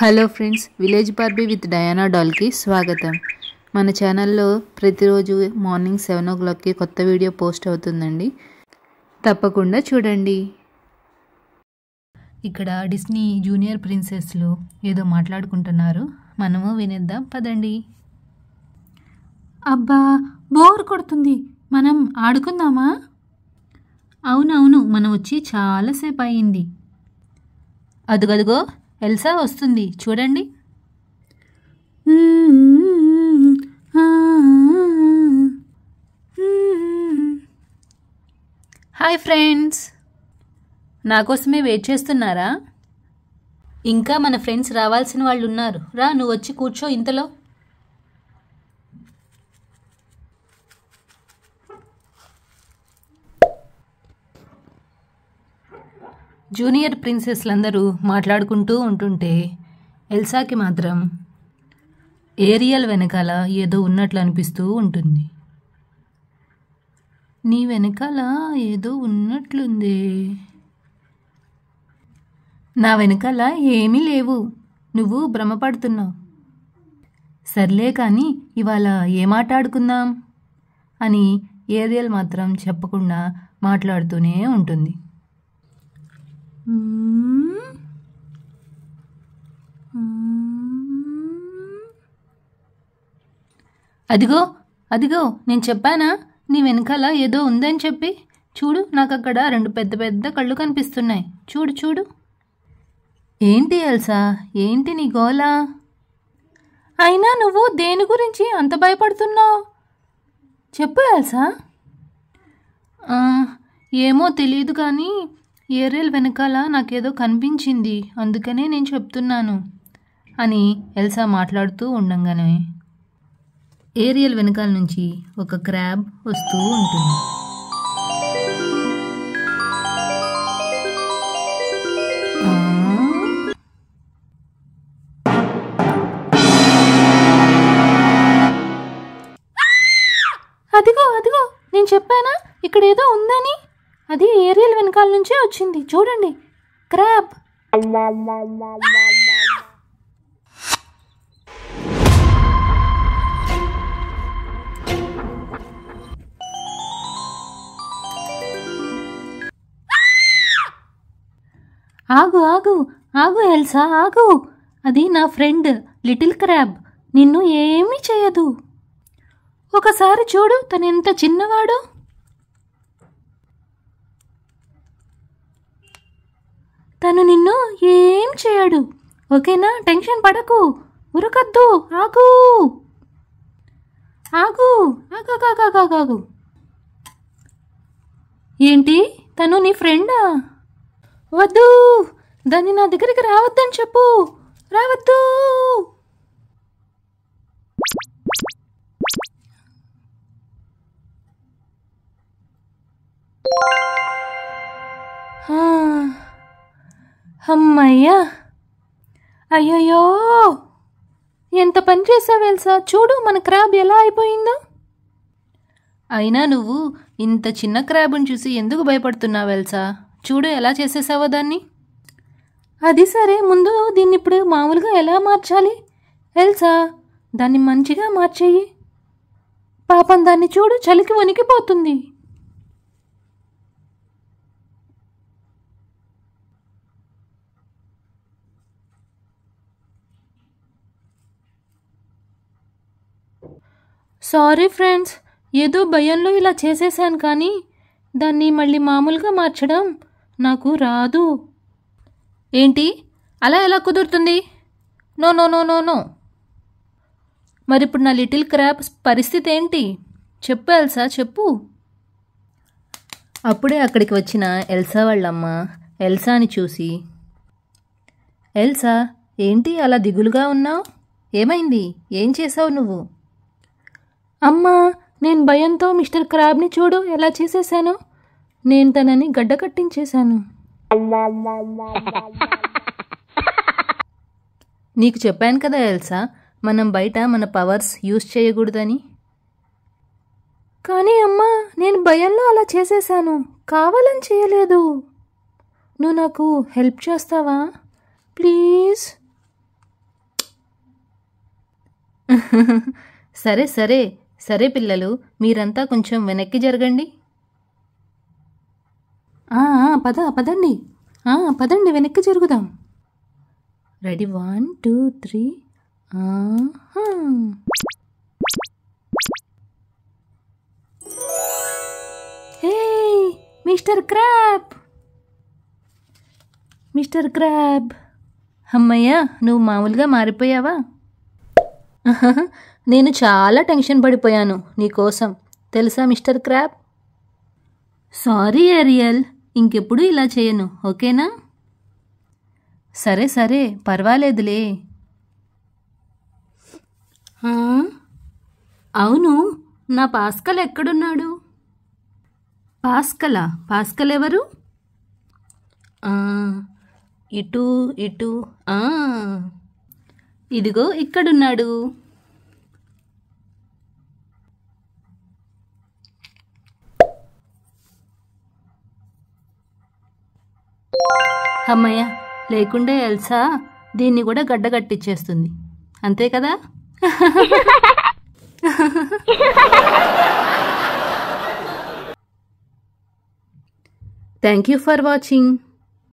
Hello friends, village Barbie with Diana డాల్కి స్వాగతం. మన ఛానల్లో ప్రతిరోజు మార్నింగ్ 7 o'clockకి కొత్త వీడియో పోస్ట్ అవుతుందండి, తప్పకుండా చూడండి. ఇక్కడ డిస్నీ జూనియర్ ప్రిన్సెస్లు ఏదో మాట్లాడుకుంటున్నారు, మనము వినేద్దాం పదండి. అబ్బా బోర్ కొడుతుంది, మనం ఆడుకుందామా? అవునవును, మనం వచ్చి చాలాసేపు అయింది. అదుగదుగో ఎల్సా వస్తుంది చూడండి. హాయ్ ఫ్రెండ్స్, నా కోసమే వెయిట్ చేస్తున్నారా? ఇంకా మన ఫ్రెండ్స్ రావాల్సిన వాళ్ళు ఉన్నారు. రా, నువ్వు వచ్చి కూర్చో ఇంతలో. జూనియర్ ప్రిన్సెస్లందరూ మాట్లాడుకుంటూ ఉంటుంటే ఎల్సాకి మాత్రం ఏరియల్ వెనకాల ఏదో ఉన్నట్లు అనిపిస్తూ ఉంటుంది. నీ వెనకాల ఏదో ఉన్నట్లుంది. నా వెనకాల ఏమీ లేవు, నువ్వు భ్రమపడుతున్నావు. సర్లే కానీ ఇవాళ ఏం ఆడుకుందాం అని ఏరియల్ మాత్రం చెప్పకుండా మాట్లాడుతూనే ఉంటుంది. అదిగో అదిగో, నేను చెప్పానా నీ వెనకాల ఏదో ఉందని చెప్పి? చూడు, నాకు అక్కడ 2 పెద్ద పెద్ద కళ్ళు కనిపిస్తున్నాయి. చూడు చూడు. ఏంటి ఎల్సా, ఏంటి నీ గోలా? అయినా నువ్వు దేని గురించి అంత భయపడుతున్నావు? చెప్పు ఎల్సా. ఏమో తెలియదు కానీ ఏరియల్ వెనకాల నాకేదో కనిపించింది, అందుకనే నేను చెప్తున్నాను అని ఎల్సా మాట్లాడుతూ ఉండంగానే ఏరియల్ వెనకాల నుంచి ఒక క్రాబ్ వస్తూ ఉంటుంది. అదిగో అదిగో, నేను చెప్పానా ఇక్కడ ఏదో ఉందని? అది ఏరియల్ వెనకాల నుంచే వచ్చింది, చూడండి, క్రాబ్. ఆగు ఆగు ఆగు ఎల్సా, ఆగు. అది నా ఫ్రెండ్ లిటిల్ క్రాబ్, నిన్ను ఏమీ చేయదు. ఒకసారి చూడు, తను ఎంత చిన్నవాడు. తను నిన్ను ఏం చేయడు, ఓకేనా? టెన్షన్ పడకు, ఉరకద్దు. ఆగు ఆగు ఆగు. ఏంటి, తను నీ ఫ్రెండా? వద్దు, దాన్ని నా దగ్గరికి రావద్దని చెప్పు, రావద్దు. అమ్మయ్యా, అయ్యయ్యో, ఎంత పని చేసావు ఎల్సా. చూడు మన క్రాబ్ ఎలా అయిపోయిందో. అయినా నువ్వు ఇంత చిన్న క్రాబ్ని చూసి ఎందుకు భయపడుతున్నావు ఎల్సా? చూడు ఎలా చేసేసావో దాన్ని. అది సరే, ముందు దీన్ని ఇప్పుడు మామూలుగా ఎలా మార్చాలి ఎల్సా? దాన్ని మంచిగా మార్చేయి. పాపం దాన్ని చూడు, చలికి వణికిపోతుంది. సారీ ఫ్రెండ్స్, ఏదో భయంలో ఇలా చేసేసాను, కానీ దాన్ని మళ్ళీ మామూలుగా మార్చడం నాకు రాదు. ఏంటి, అలా ఎలా కుదురుతుంది? No no no no no. మరి ఇప్పుడు నా లిటిల్ క్రాబ్ పరిస్థితి ఏంటి? చెప్పు ఎల్సా, చెప్పు. అప్పుడే అక్కడికి వచ్చిన ఎల్సా వాళ్ళమ్మ ఎల్సాని చూసి, ఎల్సా ఏంటి అలా దిగులుగా ఉన్నావు? ఏమైంది? ఏం చేసావు నువ్వు? అమ్మా, నేను భయంతో మిస్టర్ క్రాబ్ని చూడు ఎలా చేసేసాను. నేను తనని గడ్డ కట్టించేశాను. నీకు చెప్పాను కదా ఎల్సా, మనం బయట మన పవర్స్ యూజ్ చేయకూడదని. కానీ అమ్మా, నేను భయంలో అలా చేసేసాను, కావాలని చేయలేదు. నువ్వు నాకు హెల్ప్ చేస్తావా ప్లీజ్? సరే సరే సరే పిల్లలు, మీరంతా కొంచెం వెనక్కి జరగండి. పదండి, పదండి వెనక్కి జరుగుదాం. Ready 1 2 3. Hey mister crab, mister crab. అమ్మయ్య, నువ్వు మామూలుగా మారిపోయావా? నేను చాలా టెన్షన్ పడిపోయాను నీకోసం, తెలుసా మిస్టర్ క్రాబ్? సారీ ఏరియల్, ఇంకెప్పుడు ఇలా చేయను, ఓకేనా? సరే సరే పర్వాలేదులే. అవును, నా పాస్కల్ ఎక్కడున్నాడు? పాస్కల్ ఎవరు? ఇటు ఇటు. ఇదిగో ఇక్కడున్నాడు. అమ్మయ్య, లేకుండే ఎల్సా దీన్ని కూడా గడ్డగట్టిచ్చేస్తుంది, అంతే కదా? Thank you for watching.